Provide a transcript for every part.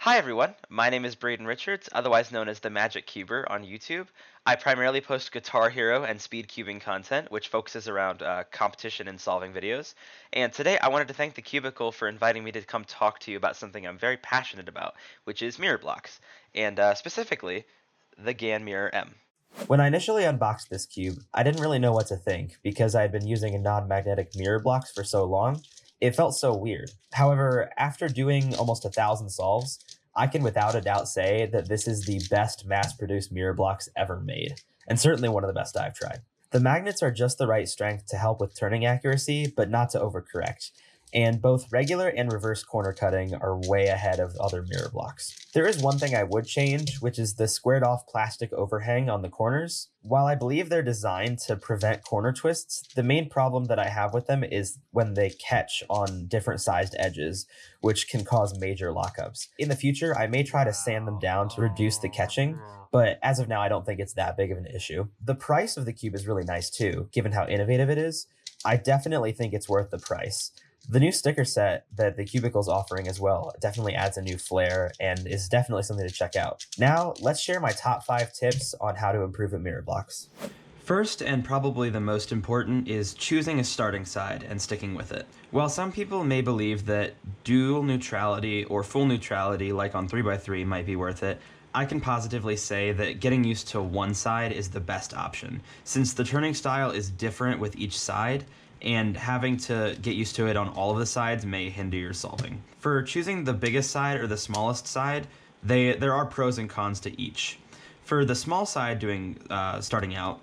Hi everyone, my name is Braden Richards, otherwise known as the Magic Cuber on YouTube. I primarily post Guitar Hero and speed cubing content, which focuses around competition and solving videos. And today I wanted to thank TheCubicle for inviting me to come talk to you about something I'm very passionate about, which is mirror blocks, and specifically the GAN Mirror M. When I initially unboxed this cube, I didn't really know what to think because I had been using non-magnetic mirror blocks for so long. It felt so weird. However, after doing almost 1,000 solves, I can without a doubt say that this is the best mass-produced mirror blocks ever made, and certainly one of the best I've tried. The magnets are just the right strength to help with turning accuracy, but not to overcorrect. And both regular and reverse corner cutting are way ahead of other mirror blocks. There is one thing I would change, which is the squared off plastic overhang on the corners. While I believe they're designed to prevent corner twists, the main problem that I have with them is when they catch on different sized edges, which can cause major lockups. In the future, I may try to sand them down to reduce the catching, but as of now, I don't think it's that big of an issue. The price of the cube is really nice too, given how innovative it is. I definitely think it's worth the price. The new sticker set that TheCubicle's offering as well definitely adds a new flair and is definitely something to check out. Now, let's share my top 5 tips on how to improve at mirror blocks. First, and probably the most important, is choosing a starting side and sticking with it. While some people may believe that dual neutrality or full neutrality, like on 3x3, might be worth it, I can positively say that getting used to one side is the best option, since the turning style is different with each side, and having to get used to it on all of the sides may hinder your solving. For choosing the biggest side or the smallest side, there are pros and cons to each. For the small side starting out,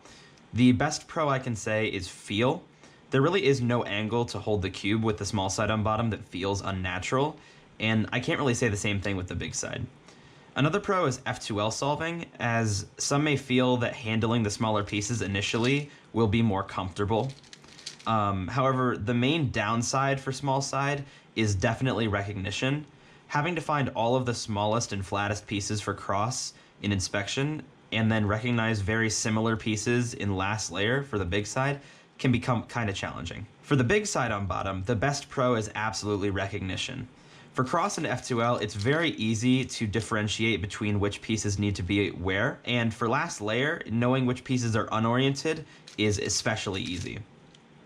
the best pro I can say is feel. There really is no angle to hold the cube with the small side on bottom that feels unnatural, and I can't really say the same thing with the big side. Another pro is F2L solving, as some may feel that handling the smaller pieces initially will be more comfortable. However, the main downside for small side is definitely recognition. Having to find all of the smallest and flattest pieces for cross in inspection and then recognize very similar pieces in last layer for the big side can become kind of challenging. For the big side on bottom, the best pro is absolutely recognition. For cross and F2L, it's very easy to differentiate between which pieces need to be where, and for last layer, knowing which pieces are unoriented is especially easy.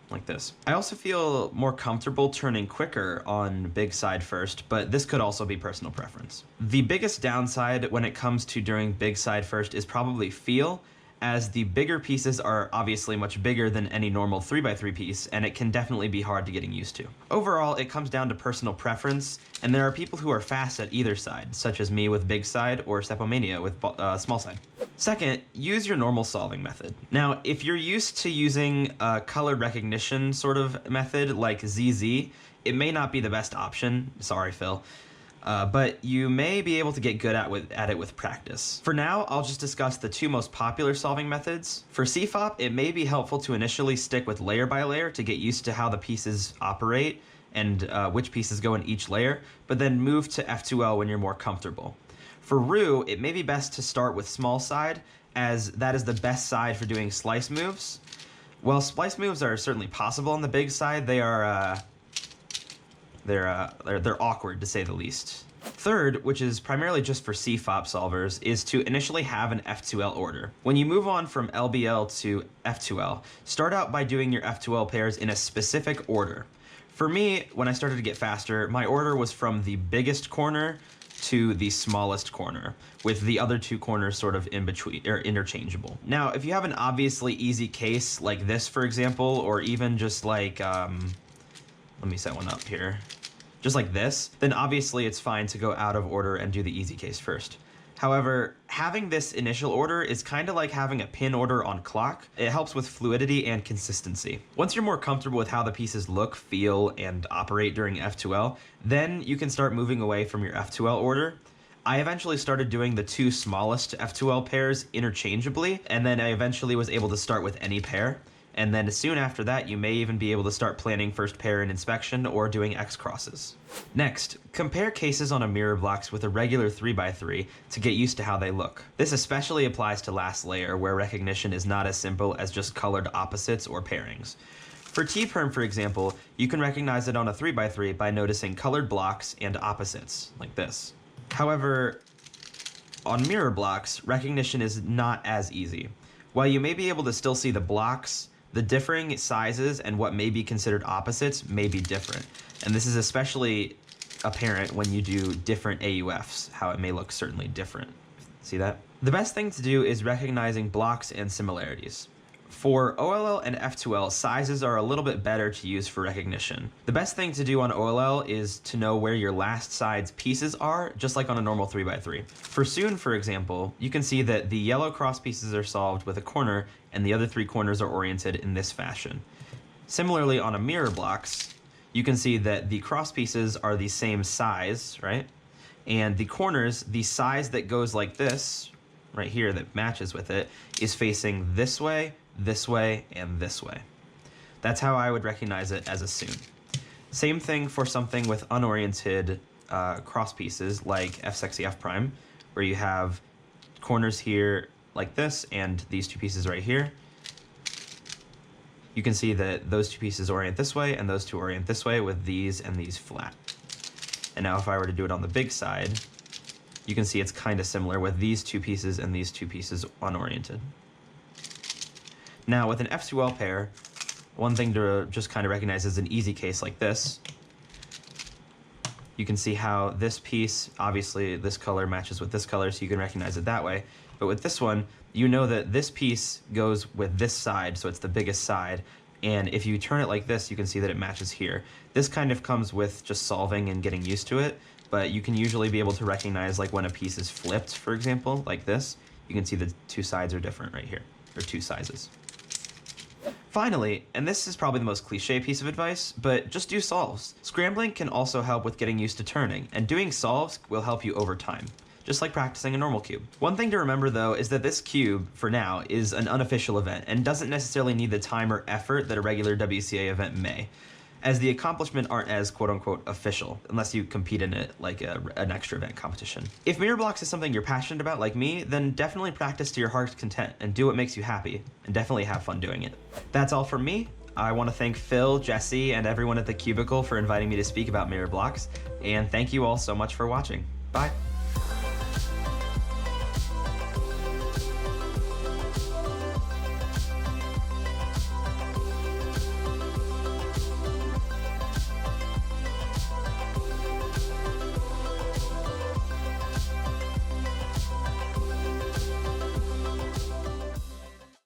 Like this. I also feel more comfortable turning quicker on big side first, but this could also be personal preference. The biggest downside when it comes to doing big side first is probably feel, as the bigger pieces are obviously much bigger than any normal 3x3 piece, and it can definitely be hard to getting used to. Overall, it comes down to personal preference, and there are people who are fast at either side, such as me with big side or Sepomania with small side. Second, use your normal solving method. Now, if you're used to using a colored recognition sort of method like ZZ, it may not be the best option. Sorry, Phil. But you may be able to get good at it with practice. For now, I'll just discuss the 2 most popular solving methods. For CFOP, it may be helpful to initially stick with layer by layer to get used to how the pieces operate and which pieces go in each layer, but then move to F2L when you're more comfortable. For Ru, it may be best to start with small side, as that is the best side for doing slice moves. While splice moves are certainly possible on the big side, they're awkward to say the least. Third, which is primarily just for CFOP solvers, is to initially have an F2L order. When you move on from LBL to F2L, start out by doing your F2L pairs in a specific order. For me, when I started to get faster, my order was from the biggest corner to the smallest corner, with the other 2 corners sort of in between or interchangeable. Now, if you have an obviously easy case like this, for example, or even just like, let me set one up here. Just like this, then obviously it's fine to go out of order and do the easy case first. However, having this initial order is kind of like having a pin order on clock. It helps with fluidity and consistency. Once you're more comfortable with how the pieces look, feel, and operate during F2L, then you can start moving away from your F2L order. I eventually started doing the 2 smallest F2L pairs interchangeably, and then I eventually was able to start with any pair. And then soon after that, you may even be able to start planning first pair in inspection or doing X crosses. Next, compare cases on a mirror blocks with a regular 3x3 to get used to how they look. This especially applies to last layer, where recognition is not as simple as just colored opposites or pairings. For T-perm, for example, you can recognize it on a 3x3 by noticing colored blocks and opposites, like this. However, on mirror blocks, recognition is not as easy. While you may be able to still see the blocks, the differing sizes and what may be considered opposites may be different. And this is especially apparent when you do different AUFs, how it may look certainly different. See that? The best thing to do is recognizing blocks and similarities. For OLL and F2L, sizes are a little bit better to use for recognition. The best thing to do on OLL is to know where your last side's pieces are, just like on a normal 3x3. For Soon, for example, you can see that the yellow cross pieces are solved with a corner, and the other 3 corners are oriented in this fashion. Similarly, on a mirror blocks, you can see that the cross pieces are the same size, right? And the corners, the size that goes like this, right here, that matches with it, is facing this way, and this way. That's how I would recognize it as a Soon. Same thing for something with unoriented cross pieces like F sexy F prime, where you have corners here like this and these 2 pieces right here. You can see that those 2 pieces orient this way and those 2 orient this way with these and these flat. And now if I were to do it on the big side, you can see it's kind of similar with these 2 pieces and these 2 pieces unoriented. Now with an F2L pair, one thing to just kind of recognize is an easy case like this. You can see how this piece, obviously this color matches with this color, so you can recognize it that way. But with this one, you know that this piece goes with this side, so it's the biggest side. And if you turn it like this, you can see that it matches here. This kind of comes with just solving and getting used to it, but you can usually be able to recognize like when a piece is flipped, for example, like this. You can see the 2 sides are different right here, or 2 sizes. Finally, and this is probably the most cliche piece of advice, but just do solves. Scrambling can also help with getting used to turning, and doing solves will help you over time, just like practicing a normal cube. One thing to remember though is that this cube, for now, is an unofficial event and doesn't necessarily need the time or effort that a regular WCA event may, as the accomplishments aren't as quote-unquote official, unless you compete in it like an extra event competition. If mirror blocks is something you're passionate about like me, then definitely practice to your heart's content and do what makes you happy, and definitely have fun doing it. That's all from me. I want to thank Phil, Jesse, and everyone at TheCubicle for inviting me to speak about mirror blocks, and thank you all so much for watching. Bye.